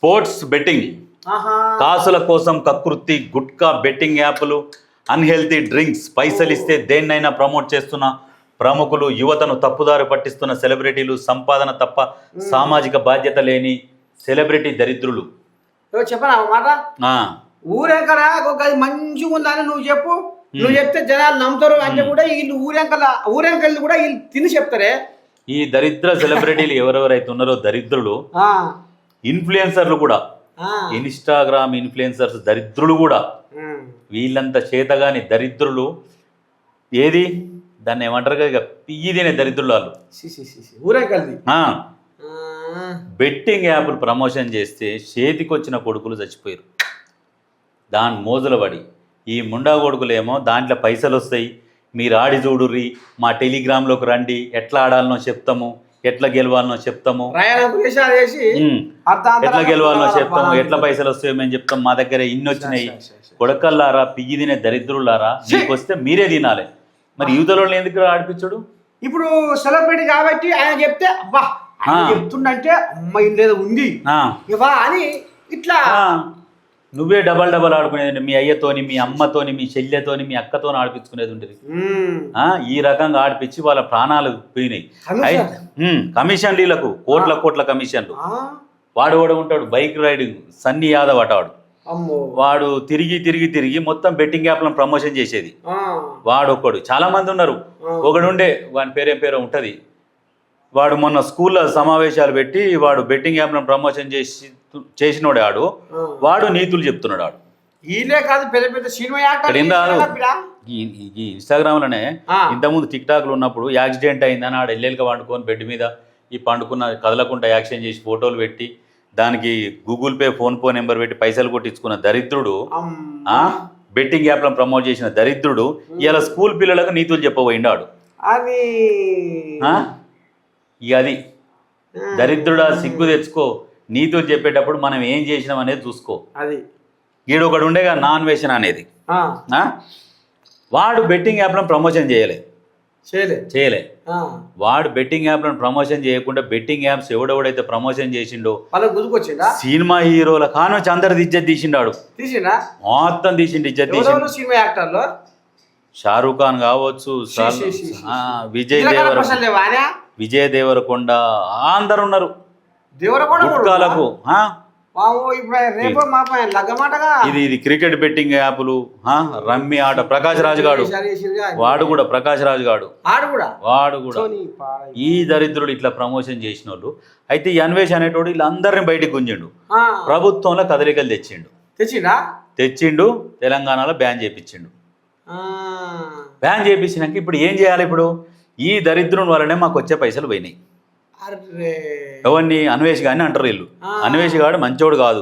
Sports betting, కాసుల కోసం కకృతి, gutka betting యాప్లు, అన్హెల్తీ డ్రింక్స్, పైసలు ఇస్తే దేన్నైనా ప్రమోట్ చేస్తున్న ప్రముఖులు, యువతను తప్పుదారి పట్టిస్తున్న సెలబ్రిటీలు, సంపాదన తప్ప సామాజిక బాధ్యత లేని సెలబ్రిటీ దరిద్రులు. చెప్పనా మాట? ఊరెంకర మంచిగా ఉందని నువ్వు చెప్పు, నువ్వు చెప్తే జనాలు నమ్ముతారు అంటే కూడా వీళ్ళు ఊరెంకలు కూడా వీళ్ళు తిని చెప్తారే. ఈ దరిద్ర సెలబ్రిటీలు ఎవరెవరైతే ఉన్నారో దరిద్రులు, ఇన్ఫ్లుయెన్సర్లు కూడా, ఇన్స్టాగ్రామ్ ఇన్ఫ్లుయెన్సర్స్ దరిద్రులు కూడా, వీళ్ళంత చేతగాని దరిద్రులు. ఏది దాన్ని ఏమంటారు కదా, పియ్యిదేనే దరిద్రులు వాళ్ళు. బెట్టింగ్ యాప్లు ప్రమోషన్ చేస్తే చేతికొచ్చిన కొడుకులు చచ్చిపోయారు దాని మోజుల పడి. ఈ ముండా కొడుకులేమో దాంట్లో పైసలు వస్తాయి, మీరు ఆడి చూడుర్రి, మా టెలిగ్రామ్లోకి రండి, ఎట్లా ఆడాలనో చెప్తాము, ఎట్లా గెలవాలనో చెప్తాము, ఎట్లా గెలవాలనో చెప్తాము, ఎట్లా పైసలు వస్తాయో మేము చెప్తాం, మా దగ్గర ఇన్ని వచ్చినాయి. కొడకల్లారా, పియ్యి తినే దరిద్రులారా, మీకు వస్తే మీరే తినాలి. మరి యువతలో ఎందుకు ఆడిపించడు? ఇప్పుడు సెలబ్రిటీ కాబట్టి ఆయన చెప్తే అబ్బా చెప్తుండంటే అమ్మాయి లేదో ఉంది ఇవా అని ఇట్లా. నువ్వే డబల్ ఆడుకునేది మీ అయ్యతోని, మీ అమ్మతోని, మీ చెల్లెతోని, మీ అక్కతోని ఆడిపించుకునేది ఉండేది. ఈ రకంగా ఆడిపించి వాళ్ళ ప్రాణాలు పోయినాయి. కమిషన్లకు కోట్ల కమిషన్లు. వాడు కూడా ఉంటాడు బైక్ రైడింగ్, సన్నీ యాదవ్ అటవాడు. వాడు తిరిగి మొత్తం బెట్టింగ్ యాప్లను ప్రమోషన్ చేసేది వాడు ఒక్కడు. చాలా మంది ఉన్నారు. ఒకడు ఉండే, వాని పేరేం ఉంటది. వాడు మొన్న స్కూల్లో సమావేశాలు పెట్టి వాడు బెట్టింగ్ యాప్లను ప్రమోషన్ చేసినోడే వాడు నీతులు చెప్తున్నాడు. వాడు ఈ ఇన్స్టాగ్రామ్ లోనే ఇంతకుముందు టిక్ టాక్లు ఉన్నప్పుడు యాక్సిడెంట్ అయిందని ఆడు ఎల్లెలుగా వండుకొని బెడ్ మీద ఈ పండుకున్న కదలకుండా యాక్షన్ చేసి ఫోటోలు పెట్టి దానికి Google pay, phone pay number పెట్టి పైసలు కొట్టించుకున్న దరిద్రుడు, బెట్టింగ్ యాప్లను ప్రమోట్ చేసిన దరిద్రుడు ఇలా స్కూల్ పిల్లలకు నీతులు చెప్పబోయిండాడు. అది దరిద్రుడా, సిగ్గు తెచ్చుకో. నీతులు చెప్పేటప్పుడు మనం ఏం చేసినాం అనేది చూసుకో. ఈడు ఒకడు ఉండేగా నాన్ వేషన్ అనేది, వాడు బెట్టింగ్ యాప్లను ప్రమోషన్ చేయలే. వాడు బెట్టింగ్ యాప్లను ప్రమోషన్ చేయకుండా బెట్టింగ్ యాప్స్ ఎవడెవడైతే ప్రమోషన్ చేసిండో సినిమా హీరోల కానుంచి అందరు ఇజ్జత్ తీసిండాడు. మొత్తం తీసిండు, ఇజ్జత్ తీసిండు. షారూక్ ఖాన్ కావచ్చు, విజయ్ దేవరకొండ అందరు ఉన్నారు. ఇది క్రికెట్ బెట్టింగ్ యాప్లు, రమ్మి ఆట. ప్రకాష్ రాజ్ గాడు వాడు కూడా ఈ దరిద్రుడు ఇట్లా ప్రమోషన్ చేసిన వాళ్ళు. అయితే ఈ అన్వేష్ అనేటోడు వీళ్ళందరినీ బయటికి గుంజిండు. ప్రభుత్వంలో కదలికలు తెచ్చిండు. తెలంగాణలో బ్యాన్ చేయించిండు. బ్యాన్ చేయించినాక ఇప్పుడు ఏం చేయాలి? ఇప్పుడు ఈ దరిద్రుని వల్లనే మాకు వచ్చే పైసలు పోయినాయి. ఎవరిని? అన్వేష్ గాని అంటారు వీళ్ళు. అన్వేష్ గాడు మంచోడు కాదు,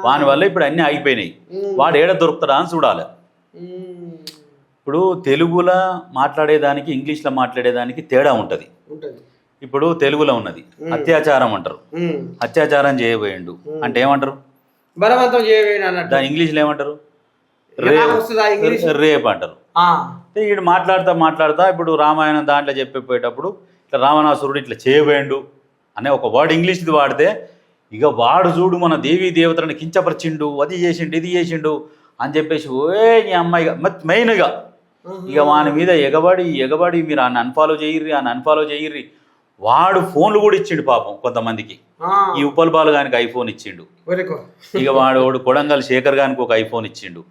వాని వల్ల ఇప్పుడు అన్ని ఆగిపోయినాయి. వాడు ఏడ దొరుకుతాడా అని చూడాలి. ఇప్పుడు తెలుగులో మాట్లాడేదానికి ఇంగ్లీష్లో మాట్లాడేదానికి తేడా ఉంటుంది. ఇప్పుడు తెలుగులో ఉన్నది అత్యాచారం అంటారు, అత్యాచారం చేయబోయిండు అంటే ఏమంటారు? దాని ఇంగ్లీష్లో ఏమంటారు? రేప్ అంటారు. వీడు మాట్లాడతా ఇప్పుడు రామాయణం దాంట్లో చెప్పిపోయేటప్పుడు ఇట్లా రావణాసురుడు ఇట్లా చేయబోయిండు అనే ఒక వర్డ్ ఇంగ్లీష్ది వాడితే ఇక వాడు చూడు మన దేవీ దేవతలను కించపరిచిండు, అది చేసిండు, ఇది చేసిండు అని చెప్పేసి నీ అమ్మాయి మెయిన్గా ఇక వాని మీద ఎగబడి మీరు ఆయన అన్ఫాలో చేయర్రి. వాడు ఫోన్లు కూడా ఇచ్చిండు పాపం కొంతమందికి. ఈ ఉప్పల్ బాలు గానికి ఐఫోన్ ఇచ్చిండు. ఇక వాడు కొడంగల్ శేఖర్ గానికి ఒక ఐఫోన్ ఇచ్చిండు.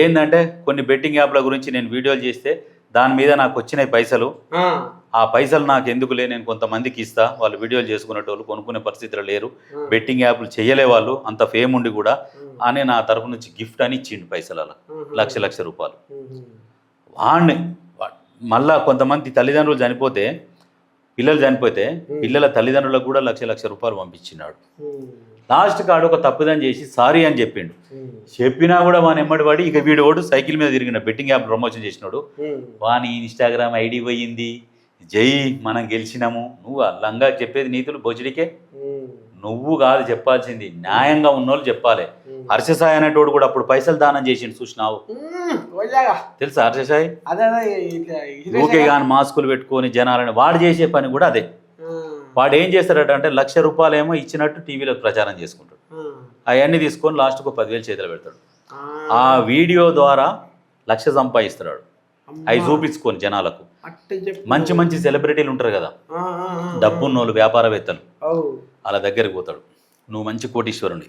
ఏంటంటే కొన్ని బెట్టింగ్ యాప్ల గురించి నేను వీడియోలు చేస్తే దాని మీద నాకు వచ్చినాయి పైసలు, ఆ పైసలు నాకు ఎందుకులే, నేను కొంతమందికి ఇస్తా, వాళ్ళు వీడియోలు చేసుకునేటోళ్ళు కొనుక్కునే పరిస్థితులు లేరు, బెట్టింగ్ యాప్లు చేయలే వాళ్ళు, అంత ఫేమ్ ఉండి కూడా అని నా తరఫు నుంచి గిఫ్ట్ అని ఇచ్చిండు పైసలు, అలా లక్ష రూపాయలు. వాడిని మళ్ళా కొంతమంది తల్లిదండ్రులు చనిపోతే, పిల్లలు చనిపోతే పిల్లల తల్లిదండ్రులకు కూడా లక్ష రూపాయలు పంపించినాడు. లాస్ట్ కాడు ఒక తప్పుదని చేసి సారీ అని చెప్పిండు. చెప్పినా కూడా వాని ఎమ్మడి పడి ఇక వీడు సైకిల్ మీద తిరిగిన బెట్టింగ్ యాప్ ప్రమోషన్ చేసినాడు. వాని ఇన్స్టాగ్రామ్ ఐడి పోయింది. జై మనం గెలిచినాము. నువ్వు అల్లంగా చెప్పేది నీతులు బొచ్చిడికే. నువ్వు కాదు చెప్పాల్సింది, న్యాయంగా ఉన్నోళ్ళు చెప్పాలి. హర్షసాయి అనేటోడు కూడా అప్పుడు పైసలు దానం చేసిండు చూసినావు, తెలుసా? హర్షసాయి ఓకే కానీ మాస్కులు పెట్టుకొని జనాలని వాడు చేసే పని కూడా అదే. వాడు ఏం చేస్తాడట అంటే 1,00,000 రూపాయలు ఏమో ఇచ్చినట్టు టీవీలో ప్రచారం చేసుకుంటాడు. అవన్నీ తీసుకొని లాస్ట్కు 10,000 చేతిలో పెడతాడు. ఆ వీడియో ద్వారా 1,00,000 సంపాదిస్తాడు. అవి చూపించుకొని జనాలకు. మంచి మంచి సెలబ్రిటీలు ఉంటారు కదా, డబ్బున్నోళ్ళు, వ్యాపారవేత్తలు, వాళ్ళ దగ్గరికి పోతాడు. నువ్వు మంచి కోటీశ్వరుని,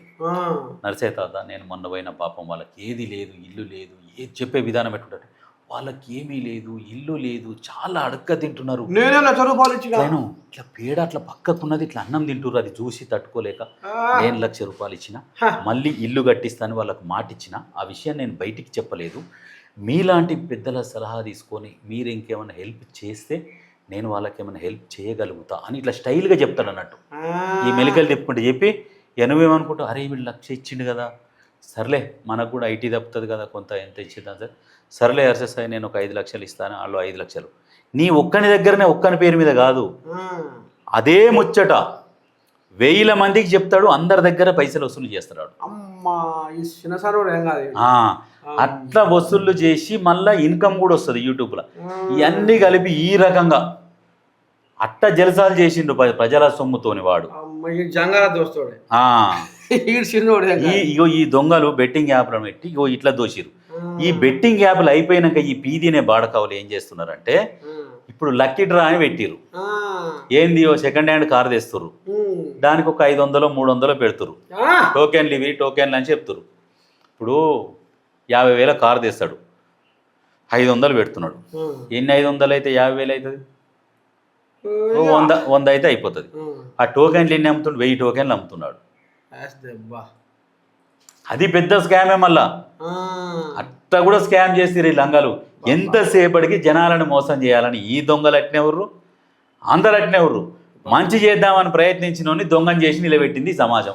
నర్సే తాత నేను మొన్న పోయిన పాపం వాళ్ళకి ఏది లేదు, ఇల్లు లేదు, ఏది చెప్పే విధానం ఎట్టుంటాడు, వాళ్ళకి ఏమీ లేదు, ఇల్లు లేదు, చాలా అడక్క తింటున్నారు, నేను ఇట్లా పేడ అట్లా పక్కకున్నది ఇట్లా అన్నం తింటున్నారు, అది చూసి తట్టుకోలేక నేను 1,00,000 రూపాయలు ఇచ్చిన, మళ్ళీ ఇల్లు కట్టిస్తాను వాళ్ళకు మాట ఇచ్చిన, ఆ విషయం నేను బయటికి చెప్పలేదు, మీలాంటి పెద్దల సలహా తీసుకొని మీరు ఇంకేమైనా హెల్ప్ చేస్తే నేను వాళ్ళకి ఏమైనా హెల్ప్ చేయగలుగుతా అని ఇట్లా స్టైల్గా చెప్తాడు అన్నట్టు. ఈ మెలికలు తిప్పుకుంటే చెప్పి నువ్వేమనుకుంటావు, అరే వీళ్ళు 1,00,000 ఇచ్చిండు కదా, సర్లే మనకు కూడా ఐటీ తప్పుతుంది కదా, కొంత ఎంత ఇచ్చేద్దాం సార్, సర్లే అర్సెసాయి నేను ఒక 5,00,000 ఇస్తాను, వాళ్ళు 5,00,000. నీ ఒక్కని దగ్గరనే ఒక్కని పేరు మీద కాదు, అదే ముచ్చట 1,000 మందికి చెప్తాడు, అందరి దగ్గర పైసలు వసూలు చేస్తాడు. అట్లా వసూళ్ళు చేసి మళ్ళీ ఇన్కమ్ కూడా వస్తుంది యూట్యూబ్లో. ఇవన్నీ కలిపి ఈ రకంగా అట్ట జలసాలు చేసిండు ప్రజల సొమ్ముతోని వాడు. ఇగో ఈ దొంగలు బెట్టింగ్ యాప్లను పెట్టి ఇగో ఇట్లా దోషిరు. ఈ బెట్టింగ్ యాప్లు అయిపోయినాక ఈ పీదీనే బాడకావులు ఏం చేస్తున్నారంటే ఇప్పుడు లక్కీ డ్రా అని పెట్టిరు. ఏంది సెకండ్ హ్యాండ్ కార్ తెస్తుర్రు, దానికి ఒక 500 300 పెడుతురు, టోకెన్లు ఇవి టోకెన్లు అని చెప్తురు. ఇప్పుడు 50,000 కారు తెస్తాడు, 500 పెడుతున్నాడు. ఎన్ని 500 అయితే 50,000 అవుతుంది, 100 అయితే అయిపోతుంది. ఆ టోకెన్లు ఎన్ని అమ్ముతుండు, 1000 టోకెన్లు అమ్ముతున్నాడు. అది పెద్ద స్కామే. మళ్ళా అట్లా కూడా స్కామ్ చేస్తారు ఈ లంగాలు. ఎంతసేపటికి జనాలను మోసం చేయాలని ఈ దొంగలు అట్నెవరు, అందరు అట్నెవరు. మంచి చేద్దామని ప్రయత్నించిన దొంగని చేసి నిలబెట్టింది సమాజం.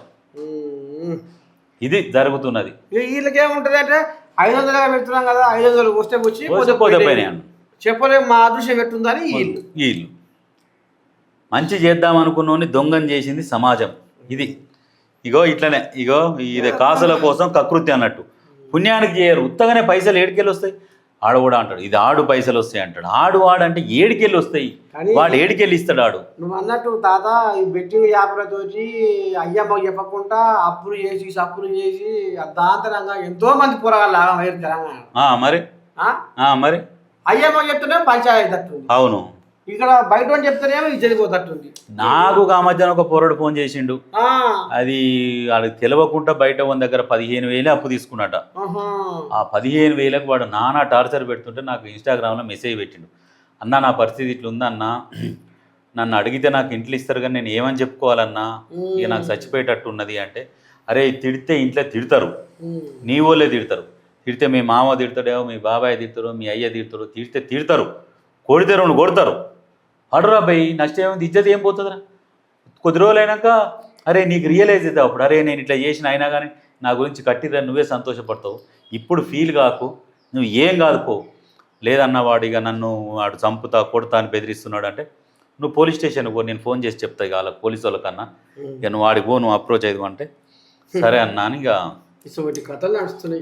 ఇది జరుగుతున్నది. వీళ్ళకేముంటది అంటే 500 పెడుతున్నాం కదా, 500 వస్తే వచ్చి చెప్పలేము మా అదృశ్యం పెట్టుందని వీళ్ళు మంచి చేద్దాం అనుకున్నోని దొంగని చేసింది సమాజం. ఇది ఇగో ఇట్లనే ఇగో ఇదే కాసుల కోసం కకృతి అన్నట్టు. పుణ్యానికి చేయరు, ఉత్తగానే పైసలు ఏడికెళ్ళి వస్తాయి. ఆడు కూడా అంటాడు ఇది ఆడు పైసలు వస్తాయి అంటాడు. ఆడు అంటే ఏడికెళ్ళి వస్తాయి, వాడు ఏడికెళ్ళి ఇస్తాడు. ఆడు నువ్వు అన్నట్టు తాత ఈ బెట్టింగ్ యాప్లతోటి అయ్యమ్మ చెప్పకుండా అప్పులు చేసి దాంతరంగా ఎంతో మంది కూరగాయలు లాభం అయ్యారు తెలంగాణ. మరి అయ్యమ్మ చెప్తేనే పంచాయతీ తట్టుంది. అవును, ఇక్కడ బయట చెప్తేనేమో ఇది జరిగిపోతట్టుంది. నాకు ఆ మధ్యన ఒక పోరడు ఫోన్ చేసిండు. అది వాళ్ళకి తెలియకుండా బయట ఉన్న దగ్గర 15,000 అప్పు తీసుకున్నట. ఆ 15,000కు వాడు నానా టార్చర్ పెడుతుంటే నాకు ఇన్స్టాగ్రామ్లో మెసేజ్ పెట్టిండు. అన్న నా పరిస్థితి ఇట్లా ఉందన్నా, నన్ను అడిగితే నాకు ఇంట్లో ఇస్తారు కానీ నేను ఏమని చెప్పుకోవాలన్నా, ఇక నాకు చచ్చిపోయేటట్టు ఉన్నది అంటే, అరే తిడితే ఇంట్లో తిడతారు, నీ వాళ్ళే తిడతారు, తిడితే మీ మామ తిడతాడేమో, మీ బాబాయ్ తిడతారు, మీ అయ్య తిడతారు, తిడతారు, కొడితే 2 కొడతారు. అడురా భయ్ నష్టం ఏముంది, ఇజ్జత్ ఏం పోతుందిరా. కొద్ది రోజులు అయినాక అరే నీకు రియలైజ్ అవుతావు అప్పుడు, అరే నేను ఇట్లా చేసిన అయినా కానీ నా గురించి కట్టిరా నువ్వే సంతోషపడతావు. ఇప్పుడు ఫీల్ కాకు, నువ్వు ఏం కాదుకో. లేదన్న వాడు ఇక నన్ను వాడు చంపుతా కొడతా అని బెదిరిస్తున్నాడు అంటే నువ్వు పోలీస్ స్టేషన్కి పో, నేను ఫోన్ చేసి చెప్తా ఇక వాళ్ళ పోలీసు వాళ్ళకన్నా, ఇక నువ్వు వాడికి పో, నువ్వు అప్రోచ్ అయ్యి అంటే సరే అన్నా అని. ఇక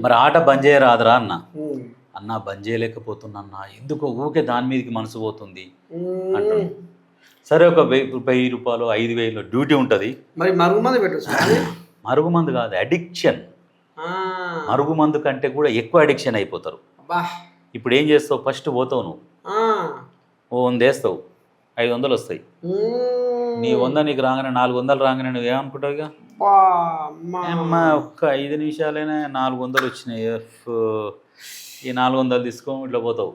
మరి ఆట బంద్ చేయరాదురా అన్నా బంద్ చేయలేకపోతున్నా, ఎందుకో ఊకే దాని మీదకి మనసు పోతుంది అంటాడు. సరే ఒక 1,000 రూపాయలు 5,000 డ్యూటీ ఉంటుంది. మరి మరుగుమందు పెట్టు. మరుగుమందు కాదు, అడిక్షన్. మరుగుమందు కంటే కూడా ఎక్కువ అడిక్షన్ అయిపోతారు. ఇప్పుడు ఏం చేస్తావు, ఫస్ట్ పోతావు నువ్వు, 100 వేస్తావు, 500 వస్తాయి. నీ 100 నీకు రాగానే 400 రాగానే నువ్వు ఏమనుకుంటావు, ఇక ఒక్క 5 నిమిషాలైనా 400 వచ్చినాయి, ఈ 400 తీసుకో ఇట్లా పోతావు.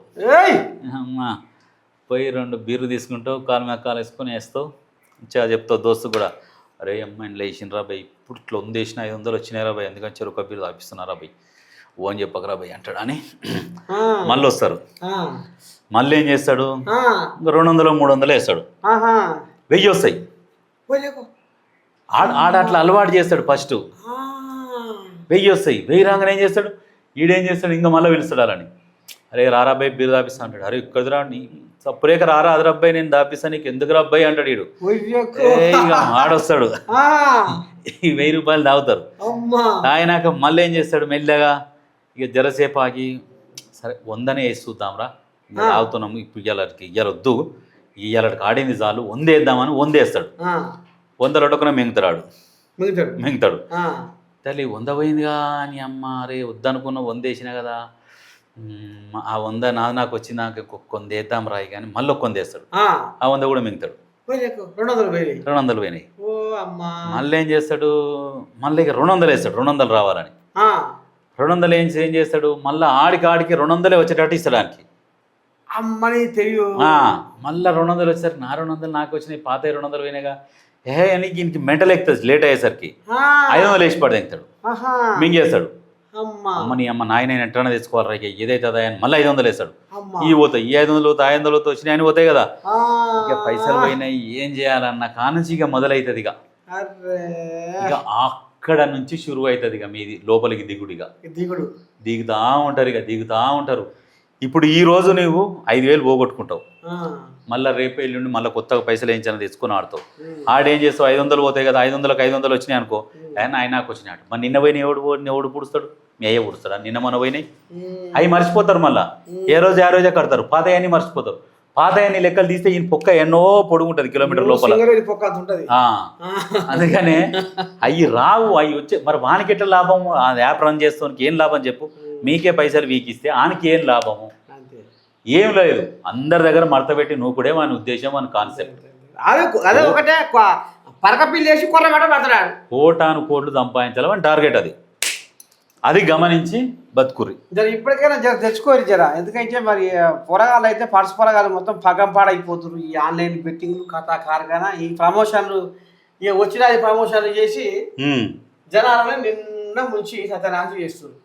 అమ్మా పోయి 2 బీర్లు తీసుకుంటావు, కాలు మీద కాలు వేసుకొని వేస్తావు. మంచిగా చెప్తావు దోస్తు కూడా, అరే అమ్మ ఇంట్లో వేసినరా భయ్, ఇప్పుడు ఇట్లా 100 వేసిన 500 వచ్చినాయి రా భయ్, ఎందుకంటే చెరుకు బీరు తాపిస్తున్నారా భయ్, ఓన్ చెప్పకరా భయ్ అంటాడు అని మళ్ళీ వస్తారు. మళ్ళీ ఏం చేస్తాడు, 200 300 వేస్తాడు, 1000 వస్తాయి. ఆడ అట్లా అలవాటు చేస్తాడు. ఫస్ట్ 1000 వస్తాయి, 1000 రాగానే ఏం చేస్తాడు, ఈడేం చేస్తాడు, ఇంకా మళ్ళీ పిలుస్తాడు అలాని, అరే రారా అబ్బాయి బీరు దాపిస్తా అంటాడు. అరే ఇక్కడ రా నీ సప్పురేక రారా అదర అబ్బాయి నేను దాపిస్తా, నీకు ఎందుకు రా అబ్బాయి అంటాడు. వీడు ఇక ఆడొస్తాడు, ఈ 1000 రూపాయలు తాగుతారు. తాగినాక మళ్ళీ ఏం చేస్తాడు, మెల్లగా ఇక జరసేపు ఆగి సరే 100నే వేసి చూద్దాంరా, తాగుతున్నాము ఇప్పుడు ఇయ్యాల వద్దు, ఇయ్యాలకి ఆడింది చాలు 100 వేద్దామని 100 వేస్తాడు. 100 రొట్టకున మింగుతాడు. మింగుతాడు. తల్లి 100 పోయిందిగా అని అమ్మ అరే వద్దనుకున్న 100 వేసినా కదా, ఆ 100 నాకు వచ్చింది, నాకు కొంత వేద్దాం రాయి కానీ మళ్ళీ కొంత వేస్తాడు. ఆ 100 కూడా మింగుతాడు. 200 పోయినాయి. మళ్ళీ ఏం చేస్తాడు, మళ్ళీ ఇక 200 వేస్తాడు, 200 రావాలని. 200 ఏం చేస్తాడు, మళ్ళీ ఆడికి 200 వచ్చేటట్టు ఇస్తాడు ఆయనకి. అమ్మని తెలియదు. మళ్ళీ 200 వచ్చేసరికి నా 200 నాకు వచ్చినాయి, పాత 200 పోయినాయిగా. నీకు ఇంక మెంటల్ ఎక్కుతుంది లేట్ అయ్యేసరికి. 500 వేసి పడి తెంగుతాడు, మింగేస్తాడు. అమ్మని అమ్మ నాయన ఎట్లా తెచ్చుకోవాలి రా ఏదైతే అని మళ్ళీ 500 వేస్తాడు. ఇవి పోతాయి, ఈ 500 పోతాయి, 500 వచ్చినాయి అని పోతాయి కదా. ఇక పైసలు పోయినాయి, ఏం చేయాలన్న కానుంచి ఇక మొదలవుతుంది. ఇక అక్కడ నుంచి షురువు అవుతుంది ఇక మీది లోపలికి దిగుతా ఉంటారు. ఇప్పుడు ఈ రోజు నువ్వు 5,000 పోగొట్టుకుంటావు, మళ్ళీ రేపు ఎల్లుండి మళ్ళీ కొత్తగా పైసలు వేయించాలని తెచ్చుకొని ఆడతావు. ఆడేం చేస్తావు, 500 పోతాయి కదా, 500కి 500 వచ్చినాయి అనుకో, ఆయన నాకు వచ్చినాడు. మరి నిన్న పోయినాయి ఎవడు పుడుస్తాడు, మీ అయ్యే పుడుస్తాడా? నిన్న మొన్న పోయినాయి అవి మర్చిపోతారు, మళ్ళీ ఏ రోజే కడతారు, పాతయన్ని మర్చిపోతారు. పాతయన్ని లెక్కలు తీస్తే ఈయన పొక్క ఎన్నో పొడుగుంటది, కిలోమీటర్ లోపల. అందుకనే అవి రావు, అవి వచ్చే మరి వానికి ఎట్లా లాభం? ఆ యాప్ రన్ చేస్తానికి ఏం లాభం చెప్పు? మీకే పైసలు వీకిస్తే ఆనికి ఏం లాభము? ఏం లేదు. అందరి దగ్గర మడత పెట్టి నువ్వు కూడా వాని ఉద్దేశం, వాని కాన్సెప్ట్ అదే ఒకటే పరకపిల్లి వేసి కోటాను కోట్లు సంపాదించాలని టార్గెట్. అది గమనించి బతుకుర్రి. ఇప్పటికైనా తెచ్చుకోరు జరా, ఎందుకంటే మరి పొరగాళ్ళు అయితే పొరగాలు మొత్తం పగం పాడైపోతున్నారు. ఈ ఆన్లైన్ బెట్టింగ్లు కథా కార్ఖానా, ఈ ప్రమోషన్లు ఇక వచ్చిన ప్రమోషన్లు చేసి జనాలను నిన్న ముంచి సత్యనాశం చేస్తున్నారు.